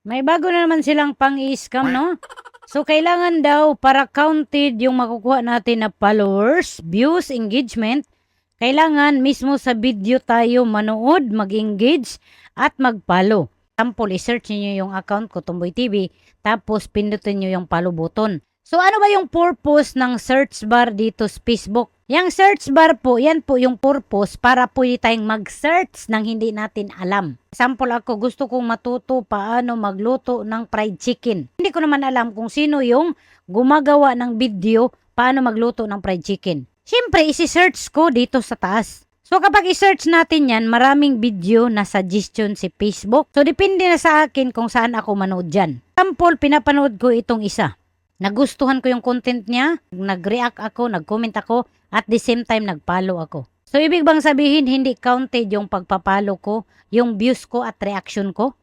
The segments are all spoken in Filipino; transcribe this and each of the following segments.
May bago na naman silang pang-i-scam, no? So, kailangan daw para counted yung makukuha natin na followers, views, engagement, kailangan mismo sa video tayo manood, mag-engage, at mag-follow. Example, i-search niyo yung account ko, Tumboy TV, tapos pindutin niyo yung follow button. So, ano ba yung purpose ng search bar dito sa Facebook? Yung search bar po, yan po yung purpose para pwede tayong mag-search ng hindi natin alam. Example ako, gusto kong matuto paano magluto ng fried chicken. Hindi ko naman alam kung sino yung gumagawa ng video paano magluto ng fried chicken. Siyempre, isi-search ko dito sa taas. So, kapag i-search natin yan, maraming video na suggestion si Facebook. So, depende na sa akin kung saan ako manood dyan. Example, pinapanood ko itong isa. Nagustuhan ko yung content niya, nag-react ako, nag-comment ako, at the same time, nag-follow ako. So, ibig bang sabihin, hindi counted yung pagpapalo ko, yung views ko at reaction ko?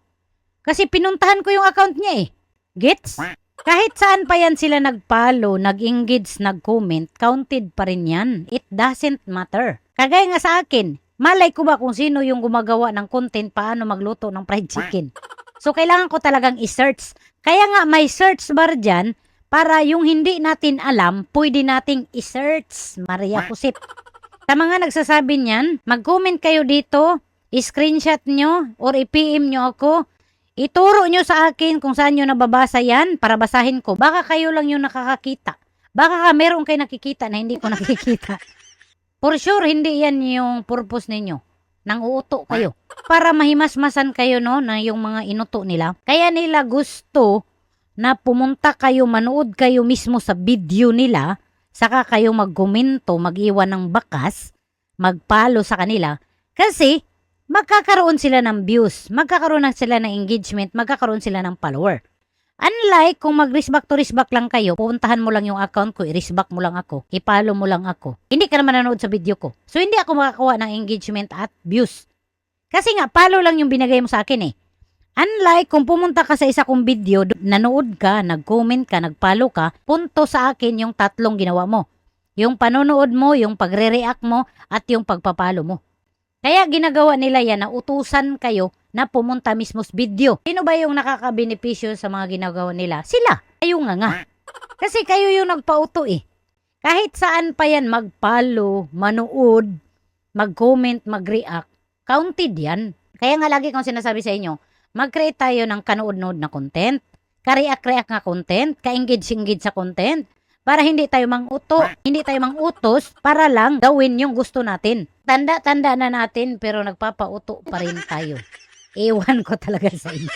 Kasi pinuntahan ko yung account niya eh. Gets? Kahit saan pa yan sila nag-follow, nag-engage, nag-comment, counted pa rin yan. It doesn't matter. Kagaya nga sa akin, malay ko ba kung sino yung gumagawa ng content paano magluto ng fried chicken? So, kailangan ko talagang i-search. Kaya nga may search bar dyan para yung hindi natin alam, pwede nating i-search. Maria Kusip. Sa mga nagsasabi niyan, mag-comment kayo dito, i-screenshot nyo, or i-PM nyo ako. Ituro nyo sa akin kung saan nyo nababasa yan para basahin ko. Baka kayo lang yung nakakakita. Baka meron kayo nakikita na hindi ko nakikita. For sure, hindi yan yung purpose ninyo. Nang uuto kayo. Para mahimasmasan kayo, no, na yung mga inuto nila. Kaya nila gusto na pumunta kayo, manood kayo mismo sa video nila, saka kayo mag-komento, mag-iwan ng bakas, mag-follow sa kanila. Kasi, magkakaroon sila ng views, magkakaroon na sila ng engagement, magkakaroon sila ng follower. Unlike kung mag-risback to risback lang kayo, pupuntahan mo lang yung account ko, i-risback mo lang ako, i-follow mo lang ako. Hindi ka naman nanood sa video ko. So, hindi ako makakuha ng engagement at views. Kasi nga, follow lang yung binigay mo sa akin eh. Unlike kung pumunta ka sa isa kong video, nanood ka, nag-comment ka, nag-follow ka, punto sa akin yung tatlong ginawa mo. Yung panonood mo, yung pagre-react mo, at yung pagpapalo mo. Kaya ginagawa nila yan na utusan kayo na pumunta mismo sa video. Sino ba yung nakakabenepisyo sa mga ginagawa nila? Sila. Kayo nga. Kasi kayo yung nagpauto eh. Kahit saan pa yan mag-follow, manood, mag-comment, mag-react, counted yan. Kaya nga lagi kong sinasabi sa inyo, mag-create tayo ng kanood-nood na content, ka-react-react na content, ka-engage-engage sa content, para hindi tayo manguto, hindi tayo mangutos, para lang gawin yung gusto natin. Tanda-tanda na natin, pero nagpapauto pa rin tayo. Ewan ko talaga sa inyo.